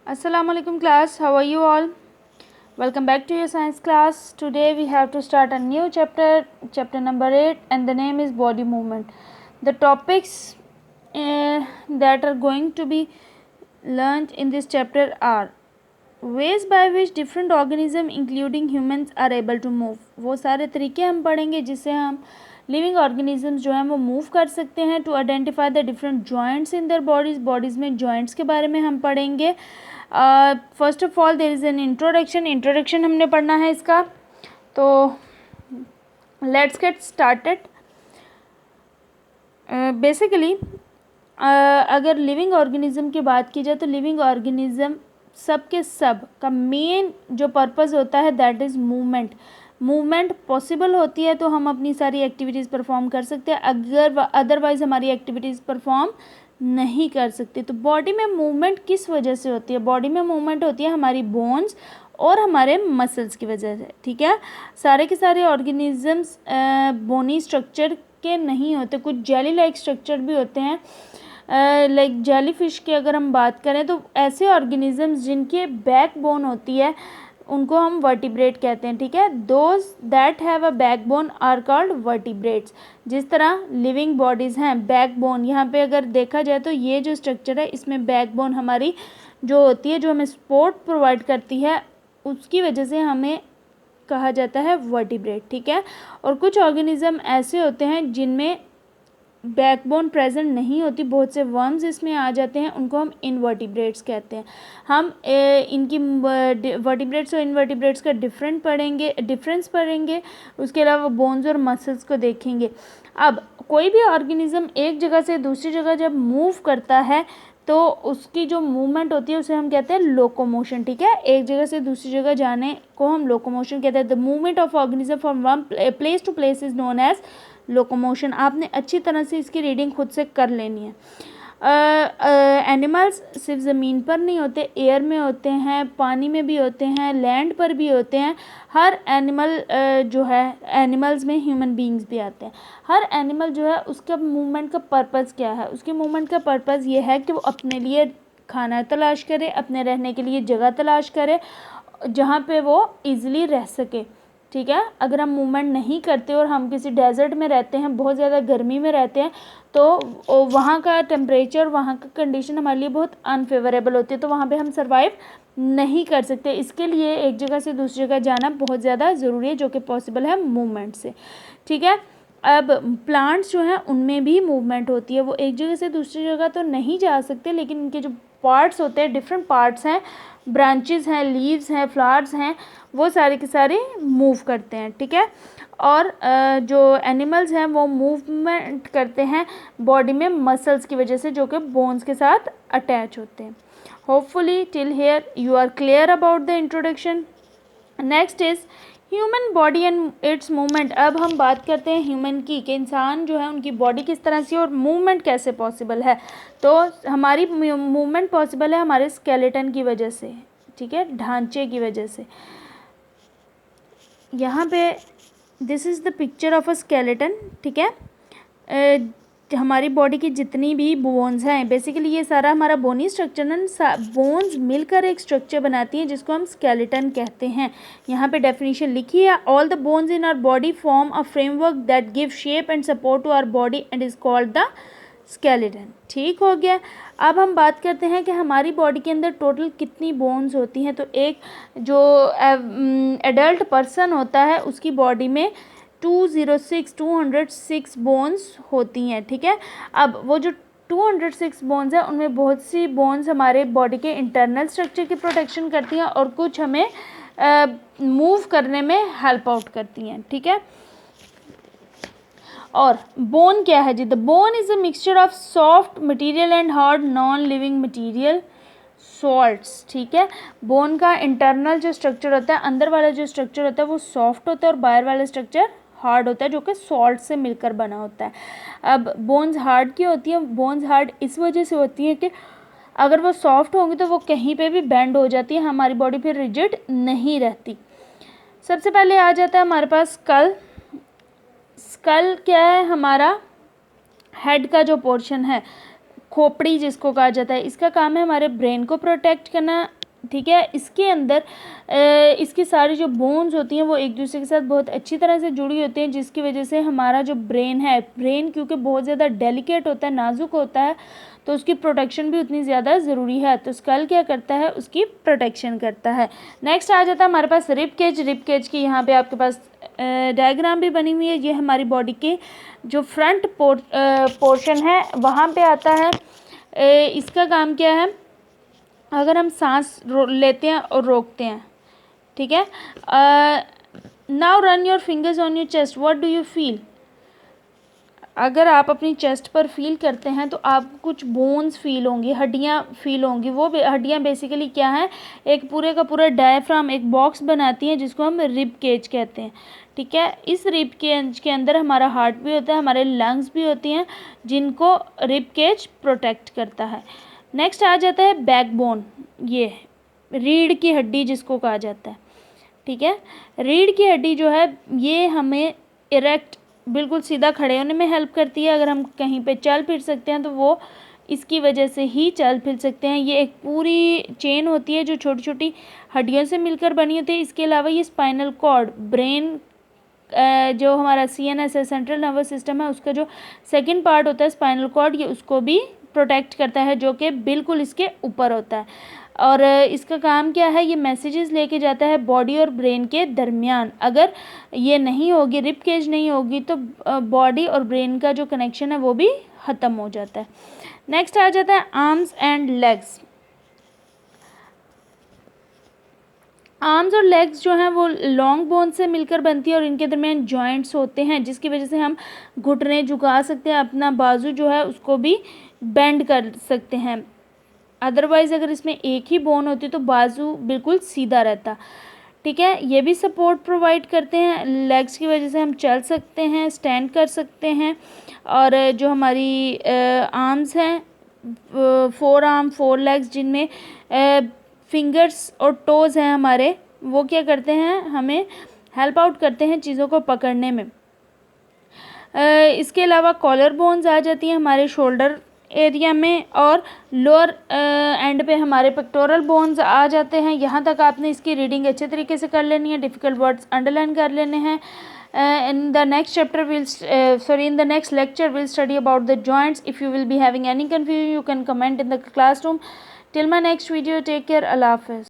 Assalamualaikum class, how are you all? Welcome back to your science class. Today we have to start a new chapter number 8, and the name is body movement. The topics that are going to be learned in this chapter are ways by which different organisms including humans are able to move. वो सारे तरीके हम पढ़ेंगे जिससे हम living organisms जो हैं वो मूव कर सकते हैं. To identify the different joints in their bodies में जॉइंट्स के बारे में हम पढ़ेंगे. First of all there is an introduction हमने पढ़ना है इसका. तो लेट्स गेट स्टार्टेड. बेसिकली अगर लिविंग ऑर्गेनिज्म की बात की जाए तो लिविंग ऑर्गेनिज्म सब के सब का मेन जो पर्पस होता है दैट इज़ मूवमेंट पॉसिबल होती है तो हम अपनी सारी एक्टिविटीज़ परफॉर्म कर सकते हैं. अगर अदरवाइज़ हमारी एक्टिविटीज़ परफॉर्म नहीं कर सकते. तो बॉडी में मूवमेंट किस वजह से होती है? बॉडी में मूवमेंट होती है हमारी बोन्स और हमारे मसल्स की वजह से. ठीक है, सारे के सारे ऑर्गेनिजम्स बोनी स्ट्रक्चर के नहीं होते. कुछ जेली लाइक स्ट्रक्चर भी होते हैं. लाइक जेली फिश की अगर हम बात करें तो ऐसे ऑर्गेनिजम्स जिनके बैक बोन होती है उनको हम वर्टिब्रेट कहते हैं. ठीक है, those that have a backbone are called vertebrates. जिस तरह लिविंग बॉडीज़ हैं, बैक बोन यहाँ पे अगर देखा जाए तो ये जो स्ट्रक्चर है इसमें बैक बोन हमारी जो होती है जो हमें सपोर्ट प्रोवाइड करती है उसकी वजह से हमें कहा जाता है वर्टिब्रेट. ठीक है, और कुछ ऑर्गेनिज्म ऐसे होते हैं जिनमें बैकबोन प्रेजेंट नहीं होती. बहुत से वर्म्स इसमें आ जाते हैं, उनको हम इनवर्टिब्रेट्स कहते हैं. हम इनकी वर्टिब्रेट्स और इनवर्टिब्रेट्स का डिफरेंस पढ़ेंगे. उसके अलावा बोन्स और मसल्स को देखेंगे. अब कोई भी ऑर्गेनिज्म एक जगह से दूसरी जगह जब मूव करता है तो उसकी जो मूवमेंट होती है उसे हम कहते हैं लोकोमोशन. ठीक है, एक जगह से दूसरी जगह जाने को हम लोकोमोशन कहते हैं. The movement of organism from one place to place is known as locomotion. आपने अच्छी तरह से इसकी रीडिंग खुद से कर लेनी है. एनिमल्स सिर्फ ज़मीन पर नहीं होते, एयर में होते हैं, पानी में भी होते हैं, लैंड पर भी होते हैं. हर एनिमल जो है एनिमल्स में ह्यूमन बीइंग्स भी आते हैं. हर एनिमल जो है उसका मूवमेंट का पर्पज़ क्या है? उसके मूवमेंट का पर्पज़ ये है कि वो अपने लिए खाना तलाश करे, अपने रहने के लिए जगह तलाश करे जहाँ पे वो ईज़िली रह सके. ठीक है, अगर हम मूवमेंट नहीं करते और हम किसी डेजर्ट में रहते हैं, बहुत ज़्यादा गर्मी में रहते हैं तो वहाँ का टेम्परेचर, वहाँ का कंडीशन हमारे लिए बहुत अनफेवरेबल होती है, तो वहाँ पे हम सर्वाइव नहीं कर सकते. इसके लिए एक जगह से दूसरी जगह जाना बहुत ज़्यादा ज़रूरी है जो कि पॉसिबल है मूवमेंट से. ठीक है, अब प्लांट्स जो हैं उनमें भी मूवमेंट होती है. वो एक जगह से दूसरी जगह तो नहीं जा सकते लेकिन इनके जो पार्ट्स होते हैं, डिफरेंट पार्ट्स हैं, ब्रांचेस हैं, लीव्स हैं, फ्लावर्स हैं, वो सारे के सारे मूव करते हैं. ठीक है, और जो एनिमल्स हैं वो मूवमेंट करते हैं बॉडी में मसल्स की वजह से जो कि बोन्स के साथ अटैच होते हैं. Hopefully till here you are clear about the introduction. Next is human body and its movement. अब हम बात करते हैं ह्यूमन की कि इंसान जो है उनकी बॉडी किस तरह से और मूवमेंट कैसे पॉसिबल है. तो हमारी मूवमेंट पॉसिबल है हमारे स्केलेटन की वजह से. ठीक है, ढांचे की वजह से. यहाँ पे this is the picture of a skeleton. ठीक है, हमारी बॉडी की जितनी भी बोन्स हैं बेसिकली ये सारा हमारा बोनी स्ट्रक्चर है. बोन्स मिलकर एक स्ट्रक्चर बनाती हैं जिसको हम स्केलेटन कहते हैं. यहाँ पे डेफिनेशन लिखी है. All the bones in our body form a framework that give shape and support to our body and is called the skeleton. ठीक हो गया. अब हम बात करते हैं कि हमारी बॉडी के अंदर टोटल कितनी बोन्स होती हैं. तो एक जो एडल्ट पर्सन होता है उसकी बॉडी में 206 बोन्स होती हैं. ठीक है, अब वो जो 206 बोन्स है उनमें बहुत सी बोन्स हमारे बॉडी के इंटरनल स्ट्रक्चर की प्रोटेक्शन करती हैं और कुछ हमें मूव करने में हेल्प आउट करती हैं. ठीक है, और बोन क्या है जी? The bone is a mixture of soft material and hard non living material salts. ठीक है, बोन का इंटरनल जो स्ट्रक्चर होता है, अंदर वाला जो स्ट्रक्चर होता है वो सॉफ्ट होता है और बाहर वाला स्ट्रक्चर हार्ड होता है जो कि सॉल्ट से मिलकर बना होता है. अब बोन्स हार्ड क्यों होती हैं? बोन्स हार्ड इस वजह से होती हैं कि अगर वो सॉफ्ट होंगी तो वो कहीं पे भी बेंड हो जाती है, हमारी बॉडी फिर रिजिड नहीं रहती. सबसे पहले आ जाता है हमारे पास स्कल. स्कल क्या है? हमारा हेड का जो पोर्शन है. खोपड़ी जिसको कहा जाता है, इसका काम है हमारे ब्रेन को प्रोटेक्ट करना, ठीक है। इसके अंदर इसकी सारी जो बोन्स होती हैं वो एक दूसरे के साथ बहुत अच्छी तरह से जुड़ी होती हैं, जिसकी वजह से हमारा जो ब्रेन है, ब्रेन क्योंकि बहुत ज़्यादा डेलिकेट होता है, नाजुक होता है, तो उसकी प्रोटेक्शन भी उतनी ज़्यादा ज़रूरी है। तो स्कल क्या करता है, उसकी प्रोटेक्शन करता है। नेक्स्ट आ जाता है हमारे पास रिब केज। रिब केज की यहाँ पे आपके पास डायग्राम भी बनी हुई है। ये हमारी बॉडी के जो फ्रंट पोर्शन है वहाँ पे आता है। इसका काम क्या है, अगर हम सांस लेते हैं और रोकते हैं, ठीक है। Now run your fingers on your chest, what do you feel. अगर आप अपनी चेस्ट पर फील करते हैं तो आपको कुछ बोन्स फील होंगी, हड्डियाँ फील होंगी। वो हड्डियाँ बेसिकली क्या हैं, एक पूरे का पूरा डायफ्राम, एक बॉक्स बनाती हैं जिसको हम रिब केज कहते हैं, ठीक है। इस रिब केज के अंदर हमारा हार्ट भी होता है, हमारे लंग्स भी होती हैं, जिनको रिब केज प्रोटेक्ट करता है। नेक्स्ट आ जाता है बैकबोन, ये रीढ़ की हड्डी जिसको कहा जाता है, ठीक है। रीढ़ की हड्डी जो है ये हमें इरेक्ट, बिल्कुल सीधा खड़े होने में हेल्प करती है। अगर हम कहीं पे चल फिर सकते हैं तो वो इसकी वजह से ही चल फिर सकते हैं। ये एक पूरी चेन होती है जो छोटी छोटी हड्डियों से मिलकर बनी होती है। इसके अलावा ये स्पाइनल कॉर्ड, ब्रेन जो हमारा CNS है, सेंट्रल नर्वस सिस्टम है, उसका जो सेकंड पार्ट होता है स्पाइनल कॉर्ड, ये उसको भी प्रोटेक्ट करता है, जो कि बिल्कुल इसके ऊपर होता है। और इसका काम क्या है, ये मैसेजेस लेके जाता है बॉडी और ब्रेन के दरमियान। अगर ये नहीं होगी, रिब केज नहीं होगी, तो बॉडी और ब्रेन का जो कनेक्शन है वो भी ख़त्म हो जाता है। नेक्स्ट आ जाता है आर्म्स एंड लेग्स। आर्म्स और लेग्स जो हैं वो लॉन्ग बोन से मिलकर बनती है और इनके दरमियान जॉइंट्स होते हैं, जिसकी वजह से हम घुटने झुका सकते हैं, अपना बाजू जो है उसको भी बेंड कर सकते हैं। अदरवाइज़ अगर इसमें एक ही बोन होती तो बाजू बिल्कुल सीधा रहता, ठीक है। ये भी सपोर्ट प्रोवाइड करते हैं। लेग्स की वजह से हम चल सकते हैं, स्टैंड कर सकते हैं। और जो हमारी आर्म्स हैं, 4 आर्म 4 लेग्स, जिनमें फिंगर्स और टोज़ हैं हमारे, वो क्या करते हैं, हमें हेल्प आउट करते हैं चीज़ों को पकड़ने में। इसके अलावा कॉलर बोन्स आ जाती हैं हमारे शोल्डर एरिया में, और लोअर एंड पे हमारे पेक्टोरल बोन्स आ जाते हैं। यहाँ तक आपने इसकी रीडिंग अच्छे तरीके से कर लेनी है, डिफ़िकल्ट वर्ड्स अंडरलाइन कर लेने हैं। in the next chapter in the next lecture we'll study about the joints. If you will be having any confusion, you can comment in the classroom. Till my next video, take care. Allah Hafiz.